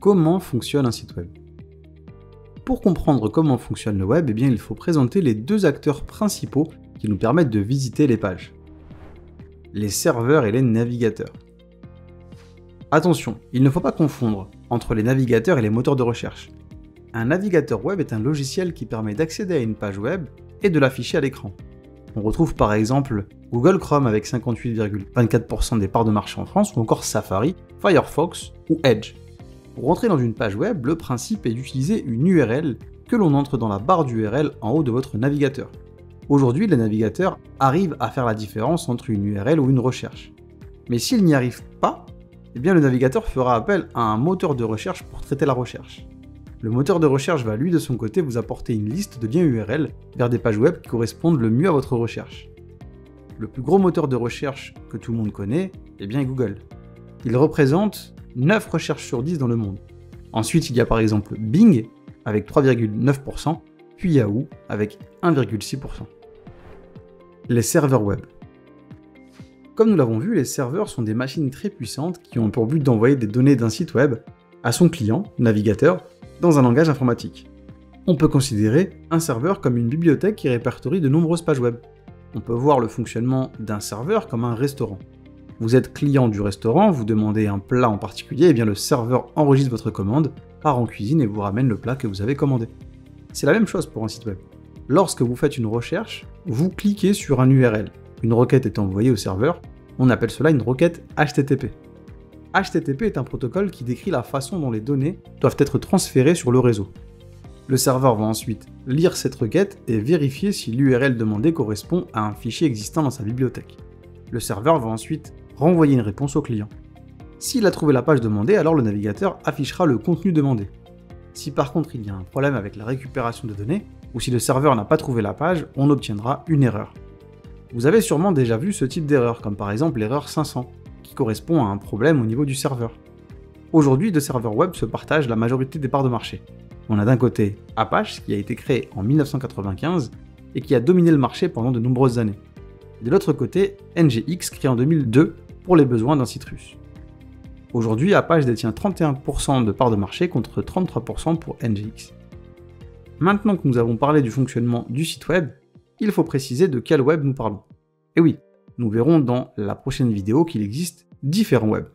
comment fonctionne un site web. Pour comprendre comment fonctionne le web, il faut présenter les deux acteurs principaux qui nous permettent de visiter les pages. Les serveurs et les navigateurs. Attention, il ne faut pas confondre entre les navigateurs et les moteurs de recherche. Un navigateur web est un logiciel qui permet d'accéder à une page web et de l'afficher à l'écran. On retrouve par exemple Google Chrome avec 58,24% des parts de marché en France, ou encore Safari, Firefox ou Edge. Pour entrer dans une page web, le principe est d'utiliser une URL que l'on entre dans la barre d'URL en haut de votre navigateur. Aujourd'hui, les navigateurs arrivent à faire la différence entre une URL ou une recherche. Mais s'ils n'y arrivent pas, le navigateur fera appel à un moteur de recherche pour traiter la recherche. Le moteur de recherche va lui de son côté vous apporter une liste de liens URL vers des pages web qui correspondent le mieux à votre recherche. Le plus gros moteur de recherche que tout le monde connaît est Google. Il représente 9 recherches sur 10 dans le monde. Ensuite, il y a par exemple Bing avec 3,9%, puis Yahoo avec 1,6%. Les serveurs web. Comme nous l'avons vu, les serveurs sont des machines très puissantes qui ont pour but d'envoyer des données d'un site web à son client, navigateur, dans un langage informatique. On peut considérer un serveur comme une bibliothèque qui répertorie de nombreuses pages web. On peut voir le fonctionnement d'un serveur comme un restaurant. Vous êtes client du restaurant, vous demandez un plat en particulier, le serveur enregistre votre commande, part en cuisine et vous ramène le plat que vous avez commandé. C'est la même chose pour un site web. Lorsque vous faites une recherche, vous cliquez sur un URL. Une requête est envoyée au serveur, on appelle cela une requête HTTP. HTTP est un protocole qui décrit la façon dont les données doivent être transférées sur le réseau. Le serveur va ensuite lire cette requête et vérifier si l'URL demandée correspond à un fichier existant dans sa bibliothèque. Le serveur va ensuite renvoyer une réponse au client. S'il a trouvé la page demandée, alors le navigateur affichera le contenu demandé. Si par contre il y a un problème avec la récupération de données, ou si le serveur n'a pas trouvé la page, on obtiendra une erreur. Vous avez sûrement déjà vu ce type d'erreur, comme par exemple l'erreur 500, qui correspond à un problème au niveau du serveur. Aujourd'hui, deux serveurs web se partagent la majorité des parts de marché. On a d'un côté Apache, qui a été créé en 1995 et qui a dominé le marché pendant de nombreuses années. De l'autre côté, NGX, créé en 2002 pour les besoins d'un site russe. Aujourd'hui, Apache détient 31% de parts de marché contre 33% pour NGX. Maintenant que nous avons parlé du fonctionnement du site web, il faut préciser de quel web nous parlons. Et oui, nous verrons dans la prochaine vidéo qu'il existe différents webs.